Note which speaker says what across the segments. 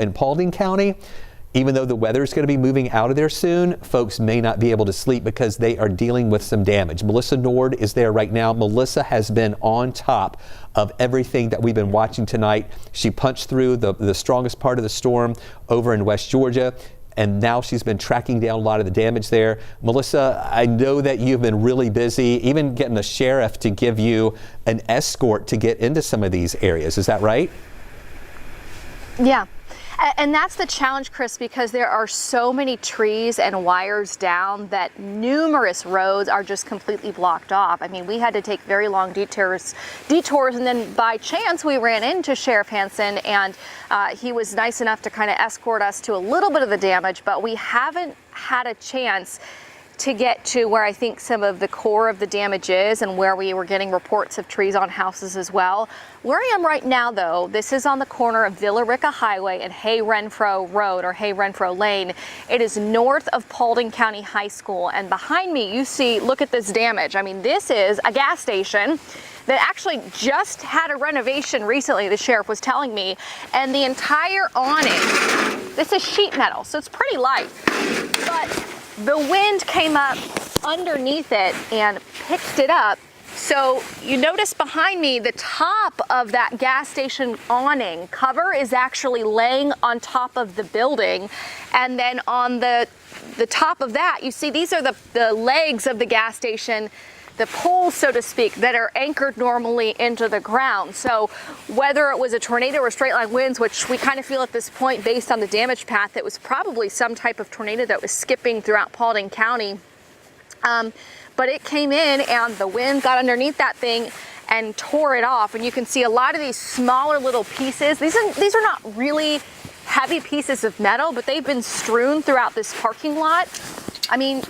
Speaker 1: in Paulding County. Even though the weather is going to be moving out of there soon, folks may not be able to sleep because they are dealing with some damage. Melissa Nord is there right now. Melissa has been on top of everything that we've been watching tonight. She punched through the strongest part of the storm over in West Georgia, and now she's been tracking down a lot of the damage there. Melissa, I know that you've been really busy, even getting a sheriff to give you an escort to get into some of these areas. Is that right?
Speaker 2: Yeah. And that's the challenge, Chris, because there are so many trees and wires down that numerous roads are just completely blocked off. I mean, we had to take very long detours, and then by chance we ran into Sheriff Hansen, and he was nice enough to kind of escort us to a little bit of the damage, but we haven't had a chance to get to where I think some of the core of the damage is and where we were getting reports of trees on houses as well. Where I am right now, though, this is on the corner of Villa Rica Highway and Hay Renfro Road, or Hay Renfro Lane. It is north of Paulding County High School, and behind me you see, look at this damage. I mean, this is a gas station that actually just had a renovation recently, the sheriff was telling me, and the entire awning, this is sheet metal, so it's pretty light, but the wind came up underneath it and picked it up. So you notice behind me, the top of that gas station awning cover is actually laying on top of the building. And then on the top of that, you see these are the legs of the gas station, the poles, so to speak, that are anchored normally into the ground. So whether it was a tornado or straight line winds, which we kind of feel at this point based on the damage path, it was probably some type of tornado that was skipping throughout Paulding County. But it came in and the wind got underneath that thing and tore it off. And you can see a lot of these smaller little pieces. These are not really heavy pieces of metal, but they've been strewn throughout this parking lot. I mean,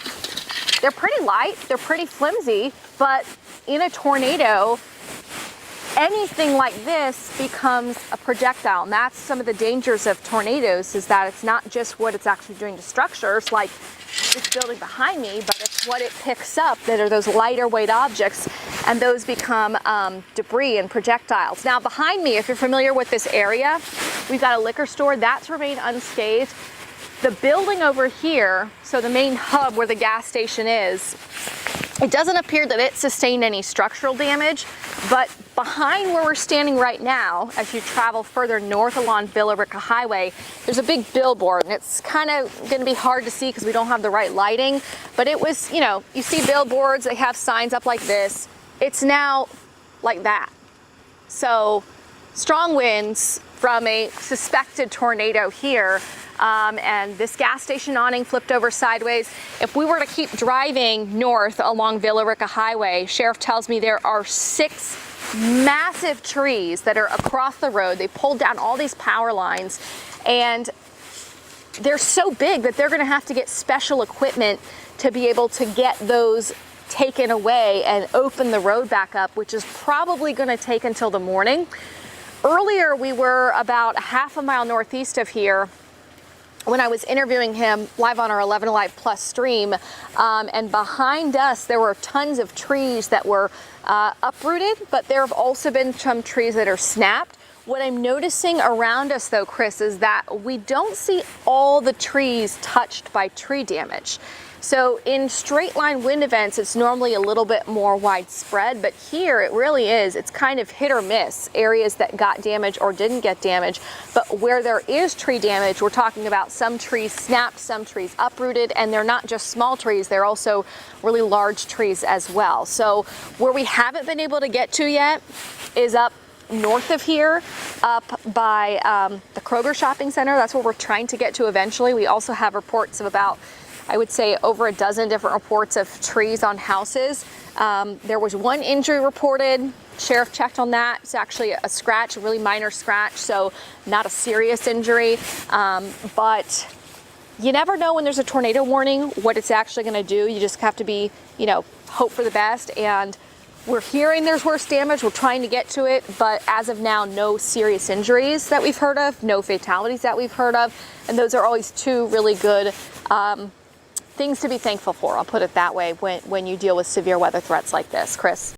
Speaker 2: they're pretty light, they're pretty flimsy, but in a tornado, anything like this becomes a projectile. And that's some of the dangers of tornadoes, is that it's not just what it's actually doing to structures like this building behind me, but it's what it picks up that are those lighter weight objects, and those become debris and projectiles. Now behind me, if you're familiar with this area, we've got a liquor store that's remained unscathed. The building over here, so the main hub where the gas station is, it doesn't appear that it sustained any structural damage, but behind where we're standing right now, as you travel further north along Villa Rica Highway, there's a big billboard, and it's kind of going to be hard to see because we don't have the right lighting, but it was, you know, you see billboards, they have signs up like this. It's now like that. So strong winds from a suspected tornado here. And this gas station awning flipped over sideways. If we were to keep driving north along Villa Rica Highway, Sheriff tells me there are 6 massive trees that are across the road. They pulled down all these power lines, and they're so big that they're going to have to get special equipment to be able to get those taken away and open the road back up, which is probably going to take until the morning. Earlier, we were about a half a mile northeast of here when I was interviewing him live on our 11 Alive Plus stream, and behind us there were tons of trees that were uprooted, but there have also been some trees that are snapped. What I'm noticing around us though, Chris, is that we don't see all the trees touched by tree damage. So in straight line wind events, it's normally a little bit more widespread, but here it really is. It's kind of hit or miss, areas that got damage or didn't get damage. But where there is tree damage, we're talking about some trees snapped, some trees uprooted, and they're not just small trees, they're also really large trees as well. So where we haven't been able to get to yet is up north of here, up by the Kroger shopping center. That's where we're trying to get to eventually. We also have reports of about, I would say, over a dozen different reports of trees on houses. There was one injury reported. Sheriff checked on that. It's actually a scratch, a really minor scratch, so not a serious injury. But you never know when there's a tornado warning what it's actually going to do. You just have to be, you know, hope for the best. And we're hearing there's worse damage. We're trying to get to it, but as of now, no serious injuries that we've heard of, no fatalities that we've heard of, and those are always two really good things to be thankful for. I'll put it that way when you deal with severe weather threats like this, Chris.